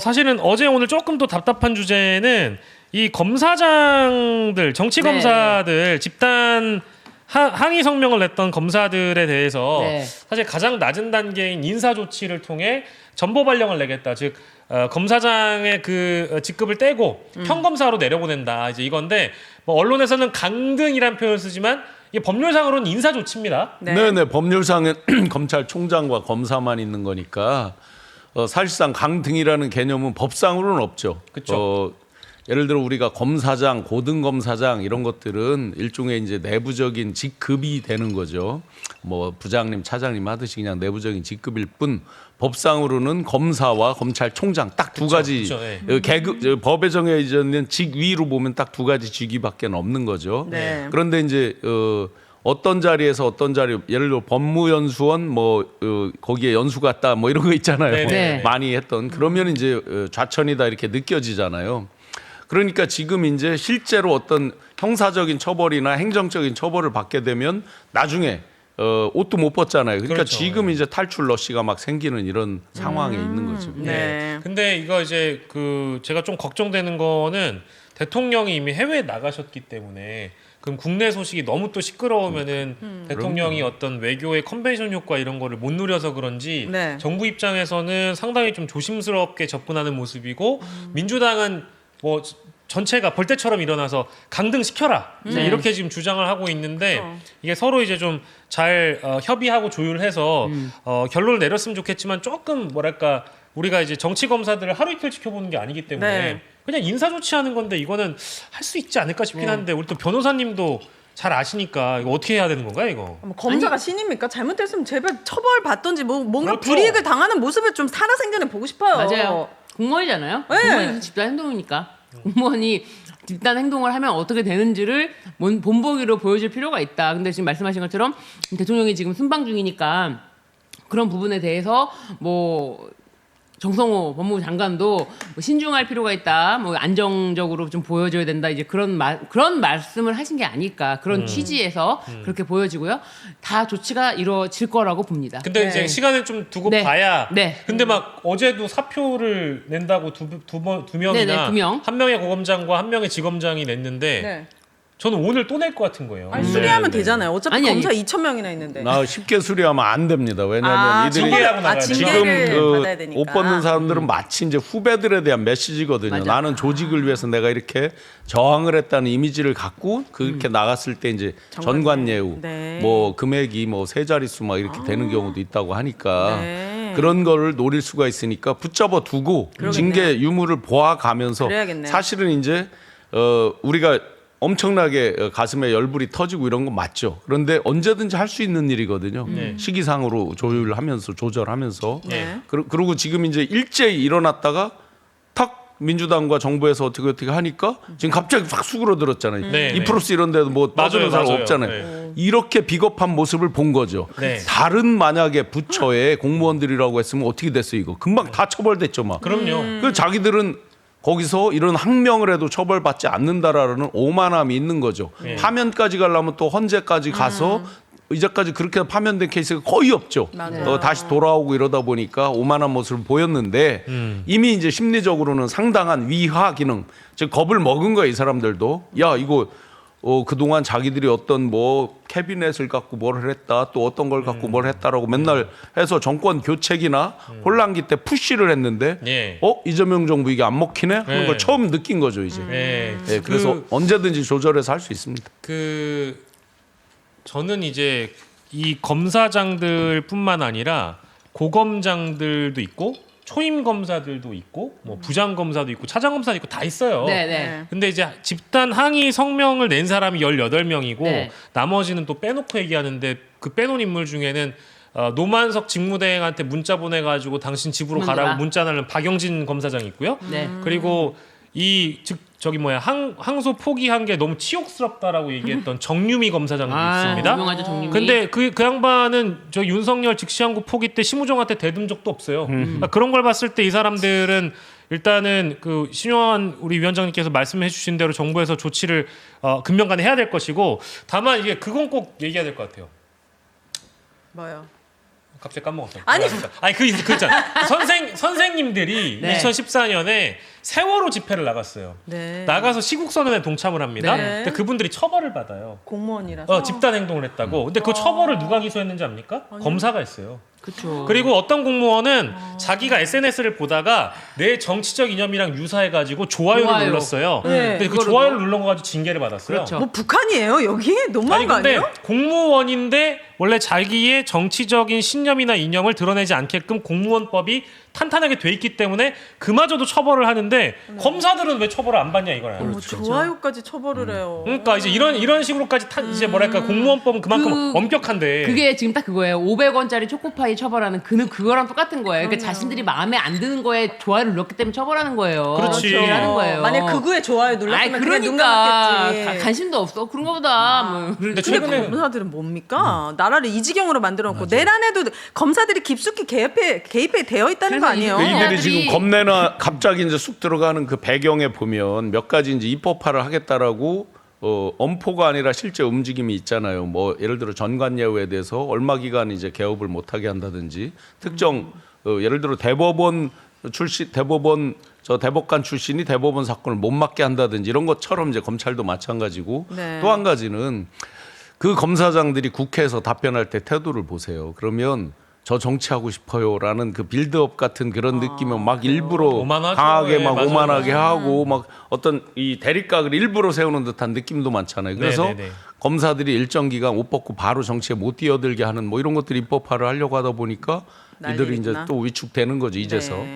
사실은 어제 오늘 조금 더 답답한 주제는 이 검사장들, 정치 검사들 집단 항의 성명을 냈던 검사들에 대해서 사실 가장 낮은 단계인 인사 조치를 통해 전보 발령을 내겠다. 즉 검사장의 그 직급을 떼고 평검사로 내려보낸다. 이제 이건데 뭐 언론에서는 강등이란 표현을 쓰지만 이게 법률상으로는 인사 조치입니다. 네네, 법률상은 검찰총장과 검사만 있는 거니까 사실상 강등이라는 개념은 법상으로는 없죠. 그렇죠. 예를 들어 우리가 검사장, 고등검사장 이런 것들은 일종의 이제 내부적인 직급이 되는 거죠. 뭐 부장님, 차장님 하듯이 그냥 내부적인 직급일 뿐 법상으로는 검사와 검찰총장 딱 두 가지 계급 법에 정해져 있는 직위로 보면 딱 두 가지 직위밖에 없는 거죠. 네. 그런데 이제 어떤 자리에서 어떤 자리, 예를 들어 법무연수원 뭐 거기에 연수 갔다 뭐 이런 거 있잖아요. 네. 많이 했던 그러면 이제 좌천이다 이렇게 느껴지잖아요. 그러니까 지금 이제 실제로 어떤 형사적인 처벌이나 행정적인 처벌을 받게 되면 나중에 옷도 못 벗잖아요. 그러니까 그렇죠. 지금 이제 탈출 러시가 막 생기는 이런 상황에 있는 거죠. 네. 근데 이거 이제 그 제가 좀 걱정되는 거는 대통령이 이미 해외에 나가셨기 때문에 그럼 국내 소식이 너무 또 시끄러우면은 대통령이 어떤 외교의 컨벤션 효과 이런 거를 못 누려서 그런지 네. 정부 입장에서는 상당히 좀 조심스럽게 접근하는 모습이고 민주당은 뭐 전체가 벌떼처럼 일어나서 강등시켜라 이렇게 지금 주장을 하고 있는데 이게 서로 이제 좀 잘 협의하고 조율해서 결론을 내렸으면 좋겠지만 조금 뭐랄까 우리가 이제 정치 검사들을 하루 이틀 지켜보는 게 아니기 때문에 네. 그냥 인사 조치하는 건데 이거는 할 수 있지 않을까 싶긴 한데 우리 또 변호사님도 잘 아시니까 이거 어떻게 해야 되는 건가요 이거? 뭐 검사가 신입니까? 잘못했으면 제발 처벌 받던지 뭐 뭔가 그렇죠. 불이익을 당하는 모습을 좀 살아생전에 보고 싶어요. 맞아요. 공무원이잖아요. 네. 공무원이 집단 행동이니까. 공무원이 집단 행동을 하면 어떻게 되는지를 본보기로 보여줄 필요가 있다. 근데 지금 말씀하신 것처럼 대통령이 지금 순방 중이니까 그런 부분에 대해서 뭐 정성호 법무부 장관도 뭐 신중할 필요가 있다. 뭐 안정적으로 좀 보여줘야 된다. 이제 그런 말씀을 하신 게 아닐까. 그런 취지에서 그렇게 보여지고요. 다 조치가 이루어질 거라고 봅니다. 근데 네. 이제 시간을 좀 두고 네. 봐야. 네. 근데 막 어제도 사표를 낸다고 두 명이나 네네, 두 명. 한 명의 고검장과 한 명의 지검장이 냈는데 네. 저는 오늘 또 낼 것 같은 거예요. 아니, 수리하면 네. 되잖아요. 어차피 아니, 검사 2,000명이나 있는데. 나 쉽게 수리하면 안 됩니다. 왜냐하면 이들이 징계하고 나가야 지금 징계를 받아야 되니까. 옷 벗는 사람들은 마치 이제 후배들에 대한 메시지거든요. 맞아. 나는 조직을 위해서 내가 이렇게 저항을 했다는 이미지를 갖고 그렇게 나갔을 때 이제 전관예우, 네. 뭐 금액이 뭐 세 자릿수 막 이렇게 되는 경우도 있다고 하니까 네. 그런 거를 노릴 수가 있으니까 붙잡아 두고 징계 유무를 보아가면서 그래야겠네요. 사실은 이제 우리가 엄청나게 가슴에 열불이 터지고 이런 건 맞죠. 그런데 언제든지 할 수 있는 일이거든요. 시기상으로 조율하면서 조절하면서. 네. 그리고 지금 이제 일제히 일어났다가 탁 민주당과 정부에서 어떻게 하니까 지금 갑자기 확 수그러들었잖아요. 네, 이프로스 이런 데도 뭐 떠드는 사람 맞아요. 없잖아요. 네. 이렇게 비겁한 모습을 본 거죠. 네. 다른 만약에 부처에 공무원들이라고 했으면 어떻게 됐어요 이거. 금방 다 처벌됐죠 막. 그럼요. 그 자기들은 거기서 이런 항명을 해도 처벌받지 않는다라는 오만함이 있는 거죠. 파면까지 가려면 또 헌재까지 가서 이제까지 그렇게 파면된 케이스가 거의 없죠. 맞아요. 다시 돌아오고 이러다 보니까 오만한 모습을 보였는데 이미 이제 심리적으로는 상당한 위화 기능, 즉 겁을 먹은 거예요. 이 사람들도. 야 이거 그동안 자기들이 어떤 뭐 캐비넷을 갖고 뭘 했다 또 어떤 걸 갖고 뭘 했다라고 맨날 해서 정권 교체기나 혼란기 때 푸시를 했는데 예. 이재명 정부 이게 안 먹히네 하는 네. 걸 처음 느낀 거죠 이제. 네. 그래서 언제든지 조절해서 할 수 있습니다. 저는 이제 이 검사장들뿐만 아니라 고검장들도 있고 초임 검사들도 있고 뭐 부장 검사도 있고 차장 검사도 있고 다 있어요. 네네. 근데 이제 집단 항의 성명을 낸 사람이 18명이고 네. 나머지는 또 빼놓고 얘기하는데 그 빼놓은 인물 중에는 노만석 직무대행한테 문자 보내가지고 당신 집으로 가라고 문자 날린 박영진 검사장이 있고요. 네. 그리고 항소 포기한 게 너무 치욕스럽다라고 얘기했던 정유미 검사장도 있습니다. 유명하죠, 정유미. 근데 그 양반은 저 윤석열 직시항구 포기 때 심우정한테 대든 적도 없어요. 그러니까 그런 걸 봤을 때 이 사람들은 일단은 그 신용환 우리 위원장님께서 말씀해 주신 대로 정부에서 조치를 금명간에 해야 될 것이고 다만 이게 그건 꼭 얘기해야 될 것 같아요. 뭐요? 갑자기 까먹었어. 아니. 그 있잖아. 선생님들이 네. 2014년에 세월호 집회를 나갔어요. 네. 나가서 시국 선언에 동참을 합니다. 네. 근데 그분들이 처벌을 받아요. 공무원이라서. 집단 행동을 했다고. 근데 그 처벌을 누가 기소했는지 압니까? 검사가 했어요. 그렇죠. 그리고 어떤 공무원은 자기가 SNS를 보다가 내 정치적 이념이랑 유사해가지고 좋아요를 좋아요. 눌렀어요. 네. 근데 그 좋아요를 눌른 거 가지고 징계를 받았어요. 그렇죠. 뭐 북한이에요 여기? 너무한 아니 거 근데 아니에요? 공무원인데 원래 자기의 정치적인 신념이나 이념을 드러내지 않게끔 공무원법이 탄탄하게 돼 있기 때문에 그마저도 처벌을 하는데 검사들은 왜 처벌을 안 받냐 이거예요. 어머, 좋아요까지 처벌을 해요. 그러니까 이제 이런 식으로까지 이제 뭐랄까 공무원법은 그만큼 그- 엄격한데. 그게 지금 딱 그거예요. 500원짜리 초코파이 처벌하는 그거랑 똑같은 거예요. 그러니까 자신들이 마음에 안 드는 거에 좋아요를 눌렀기 때문에 처벌하는 거예요. 그렇지. 하는 거예요. 만약 극우에 좋아요 아이 눌렀으면 그냥 눈 그러니까 감았겠지. 관심도 없어. 그런가 보다. 뭐. 근데 근데 최근에 검사들은 뭡니까? 나라를 이 지경으로 만들어 놓고 내란에도 검사들이 깊숙이 개입해 되어 있다는 거 그래서 아니에요? 이들이 사람들이- 지금 겁내나 갑자기 이제 쑥 들어가는 그 배경에 보면 몇 가지 이제 입법화를 하겠다라고 엄포가 아니라 실제 움직임이 있잖아요. 뭐 예를 들어 전관예우에 대해서 얼마 기간 이제 개업을 못하게 한다든지 특정 예를 들어 대법원 대법관 출신이 대법원 사건을 못 맡게 한다든지 이런 것처럼 이제 검찰도 마찬가지고 네. 또 한 가지는 그 검사장들이 국회에서 답변할 때 태도를 보세요. 그러면 저 정치하고 싶어요라는 그 빌드업 같은 그런 느낌은 막 일부러 오만하죠. 강하게 예, 막 맞아요. 오만하게 하고 막 어떤 이 대립각을 일부러 세우는 듯한 느낌도 많잖아요. 그래서 네네네. 검사들이 일정 기간 옷 벗고 바로 정치에 못 뛰어들게 하는 뭐 이런 것들이 입법화를 하려고 하다 보니까 이들이 이제 난리구나. 또 위축되는 거죠 이제서. 네.